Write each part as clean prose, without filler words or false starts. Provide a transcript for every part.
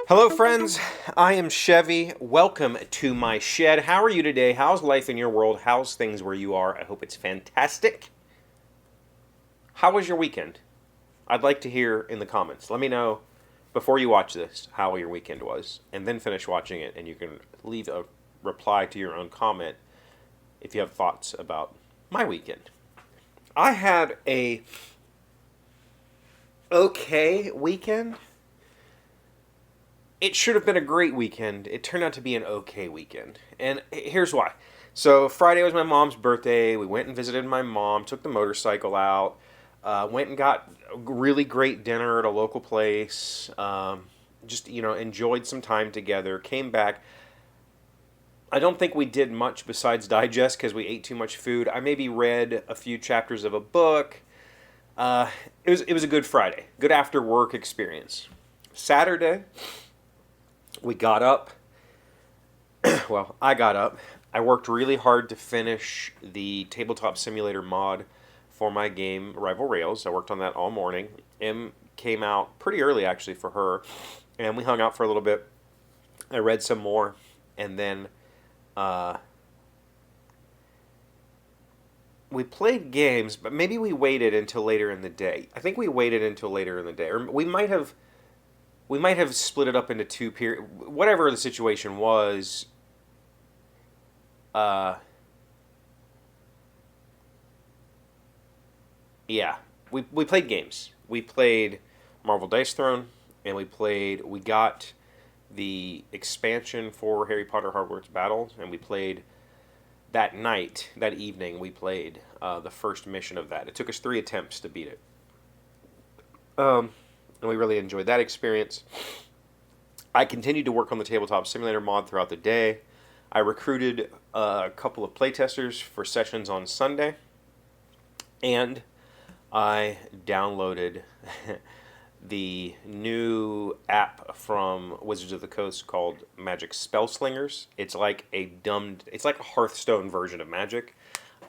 Hello, friends. I am Chevy. Welcome to my shed. How are you today? How's life in your world? How's things where you are? I hope it's fantastic. How was your weekend? I'd like to hear in the comments. Let me know before you watch this how your weekend was, and then finish watching it, and you can leave a reply to your own comment if you have thoughts about my weekend. I had a okay weekend. It should have been a great weekend. It turned out to be an okay weekend. And here's why. So Friday was my mom's birthday. We went and visited my mom, took the motorcycle out, went and got a really great dinner at a local place. Just, enjoyed some time together. Came back. I don't think we did much besides digest because we ate too much food. I maybe read a few chapters of a book. Uh, it was a good Friday. Good after work experience. Saturday, we got up. Well, I got up. I worked really hard to finish the tabletop simulator mod for my game Rival Rails. I worked on that all morning. M came out pretty early actually for her, and we hung out for a little bit. I read some more, and then uh, we played games, but maybe we waited until later in the day. I think we waited until later in the day, or we might have split it up into two periods. Whatever the situation was, uh, yeah, we played games. We played Marvel Dice Throne, and we got the expansion for Harry Potter Hogwarts Battle, and we played that evening, we played the first mission of that. It took us 3 attempts to beat it. And we really enjoyed that experience. I continued to work on the tabletop simulator mod throughout the day. I recruited a couple of playtesters for sessions on Sunday, and I downloaded the new app from Wizards of the Coast called Magic Spellslingers. It's like a Hearthstone version of Magic,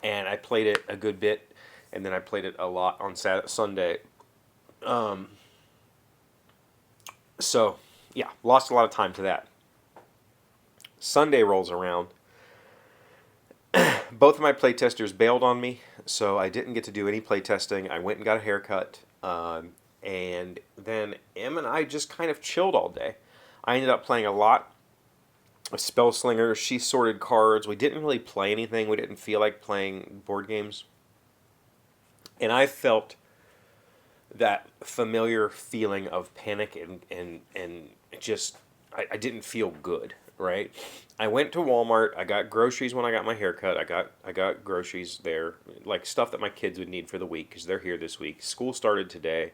and I played it a good bit, and then I played it a lot on Sunday. Um, so, yeah, lost a lot of time to that. Sunday rolls around. Both of my playtesters bailed on me, so I didn't get to do any playtesting. I went and got a haircut, and then Em and I just kind of chilled all day. I ended up playing a lot of Spellslingers. She sorted cards. We didn't really play anything. We didn't feel like playing board games. And I felt that familiar feeling of panic and just I didn't feel good, right? I went to Walmart. I got groceries when I got my haircut. I got groceries there, like stuff that my kids would need for the week because they're here this week. School started today.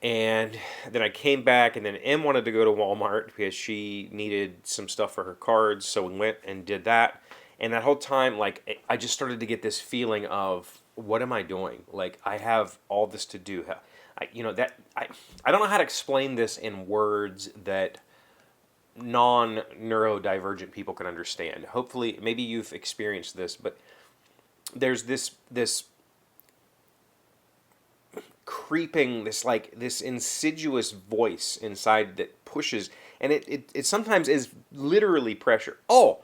And then I came back, and then Em wanted to go to Walmart because she needed some stuff for her cards, so we went and did that. And that whole time, like, I just started to get this feeling of, what am I doing? Like, I have all this to do. I don't know how to explain this in words that non-neurodivergent people can understand. Hopefully, maybe you've experienced this, but there's this creeping, this insidious voice inside that pushes, and it sometimes is literally pressure. Oh,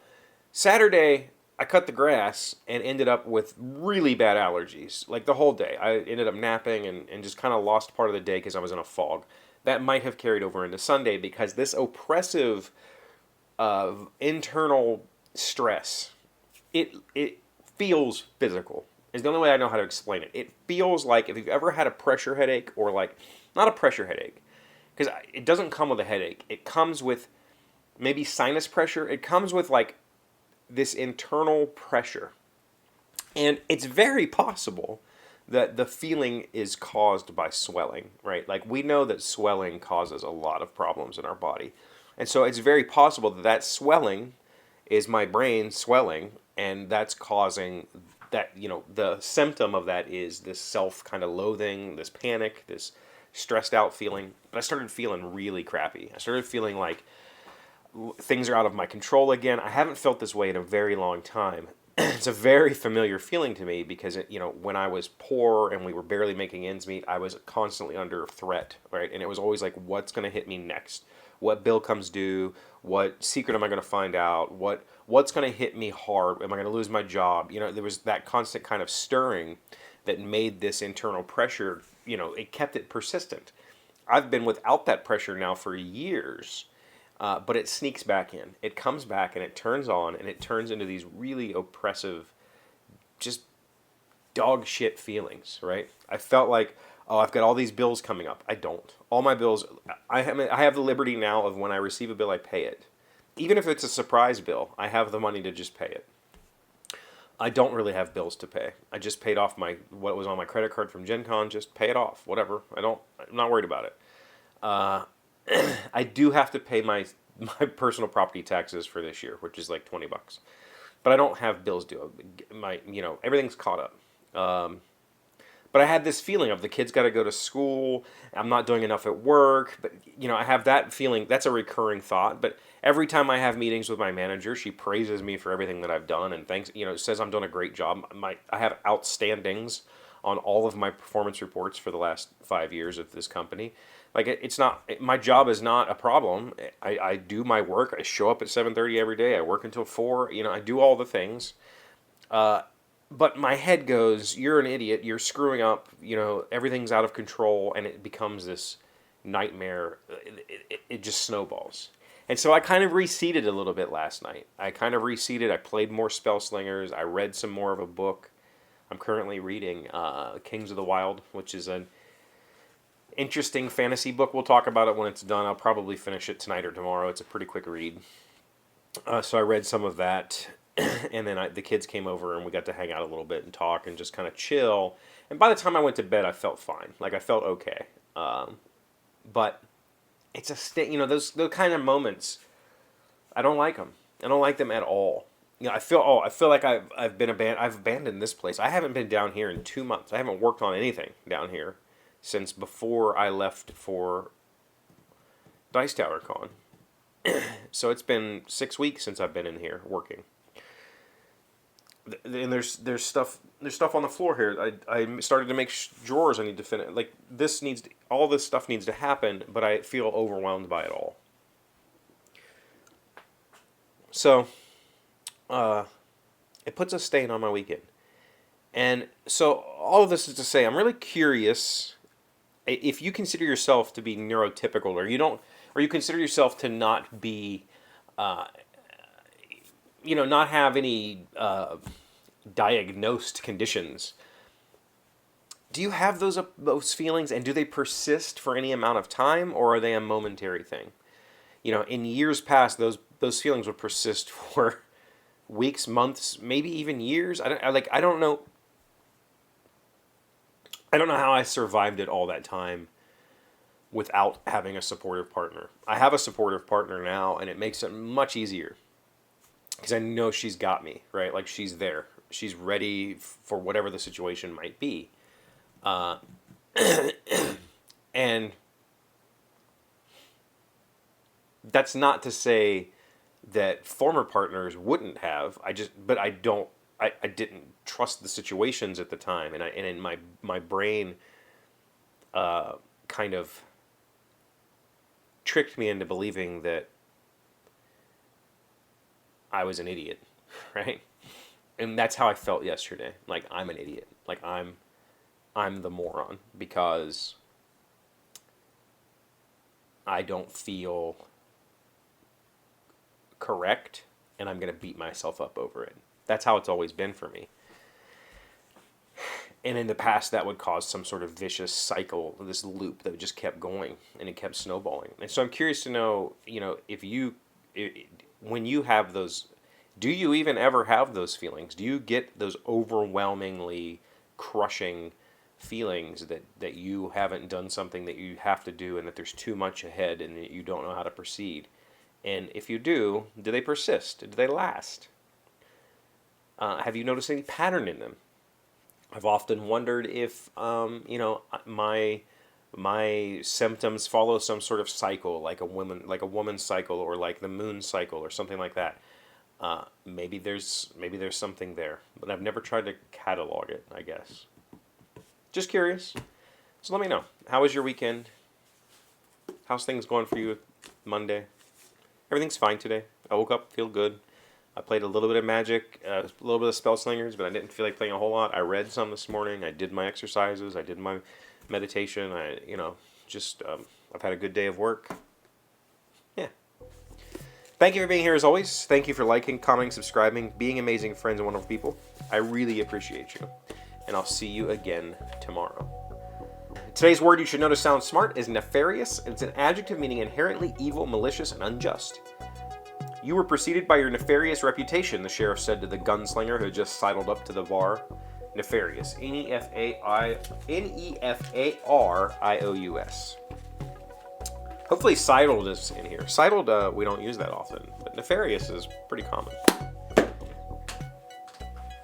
Saturday I cut the grass and ended up with really bad allergies, like the whole day. I ended up napping and just kind of lost part of the day because I was in a fog. That might have carried over into Sunday because this oppressive internal stress, it feels physical. Is the only way I know how to explain it. It feels like if you've ever had a pressure headache, or like, not a pressure headache, because it doesn't come with a headache. It comes with maybe sinus pressure. It comes with like this internal pressure. And it's very possible that the feeling is caused by swelling, right? Like, we know that swelling causes a lot of problems in our body. And so it's very possible that that swelling is my brain swelling, and that's causing that, the symptom of that is this self kind of loathing, this panic, this stressed out feeling. But I started feeling really crappy. I started feeling like things are out of my control again. I haven't felt this way in a very long time. it's a very familiar feeling to me because when I was poor and we were barely making ends meet, I was constantly under threat, right? And it was always like, what's going to hit me next? What bill comes due? What secret am I going to find out? What's going to hit me hard? Am I going to lose my job? There was that constant kind of stirring that made this internal pressure. It kept it persistent. I've been without that pressure now for years, but it sneaks back in. It comes back and it turns on and it turns into these really oppressive, just dog shit feelings, right? I felt like, oh, I've got all these bills coming up. I don't. All my bills, I have the liberty now of when I receive a bill, I pay it. Even if it's a surprise bill, I have the money to just pay it. I don't really have bills to pay. I just paid off what was on my credit card from Gen Con. Just pay it off, whatever. I'm not worried about it. Uh, I do have to pay my personal property taxes for this year, which is like $20. But I don't have bills due. Everything's caught up. But I had this feeling of the kids got to go to school. I'm not doing enough at work. But, I have that feeling. That's a recurring thought. But every time I have meetings with my manager, she praises me for everything that I've done and thanks, says I'm doing a great job. I have outstandings on all of my performance reports for the last 5 years of this company. Like it's not, my job is not a problem. I do my work. I show up at 7:30 every day. I work until 4. I do all the things. But my head goes, you're an idiot, you're screwing up, everything's out of control, and it becomes this nightmare. It just snowballs. And so I kind of reseated a little bit last night. I played more Spell Slingers, I read some more of a book. I'm currently reading Kings of the Wild, which is an interesting fantasy book. We'll talk about it when it's done. I'll probably finish it tonight or tomorrow. It's a pretty quick read. So I read some of that. And then the kids came over and we got to hang out a little bit and talk and just kind of chill. And by the time I went to bed, I felt fine. Like I felt okay. But it's those kind of moments. I don't like them. I don't like them at all. I feel like I've abandoned this place. I haven't been down here in 2 months. I haven't worked on anything down here since before I left for Dice Tower Con. So it's been 6 weeks since I've been in here working. And there's stuff on the floor here. I started to make drawers I need to finish. Like all this stuff needs to happen, but I feel overwhelmed by it all. So, it puts a stain on my weekend. And so all of this is to say, I'm really curious if you consider yourself to be neurotypical, or you consider yourself to not be, not have any diagnosed conditions. Do you have those feelings, and do they persist for any amount of time, or are they a momentary thing? In years past, those feelings would persist for weeks, months, maybe even years. I don't know. I don't know how I survived it all that time without having a supportive partner. I have a supportive partner now, and it makes it much easier because I know she's got me, right? Like she's there. She's ready for whatever the situation might be. And that's not to say that former partners wouldn't have. I didn't trust the situations at the time, and in my brain kind of tricked me into believing that I was an idiot, right? And that's how I felt yesterday. Like I'm an idiot. Like I'm the moron because I don't feel correct, and I'm going to beat myself up over it. That's how it's always been for me. And in the past, that would cause some sort of vicious cycle, this loop that just kept going, and it kept snowballing. And so I'm curious to know, when you have those, do you even ever have those feelings? Do you get those overwhelmingly crushing feelings that you haven't done something that you have to do, and that there's too much ahead, and that you don't know how to proceed? And if you do they persist? Do they last? Have you noticed any pattern in them? I've often wondered if, my symptoms follow some sort of cycle, like a woman's cycle, or like the moon cycle, or something like that. Maybe there's something there, but I've never tried to catalog it, I guess. Just curious. So let me know. How was your weekend? How's things going for you Monday? Everything's fine today. I woke up, feel good. I played a little bit of Magic, a little bit of Spell Slingers, but I didn't feel like playing a whole lot. I read some this morning. I did my exercises. I did my meditation. I've had a good day of work. Yeah. Thank you for being here as always. Thank you for liking, commenting, subscribing, being amazing friends and wonderful people. I really appreciate you. And I'll see you again tomorrow. Today's word you should know to sound smart is nefarious. It's an adjective meaning inherently evil, malicious, and unjust. You were preceded by your nefarious reputation, the sheriff said to the gunslinger who had just sidled up to the bar. Nefarious. Nefarious. Hopefully sidled is in here. Sidled, we don't use that often, but nefarious is pretty common.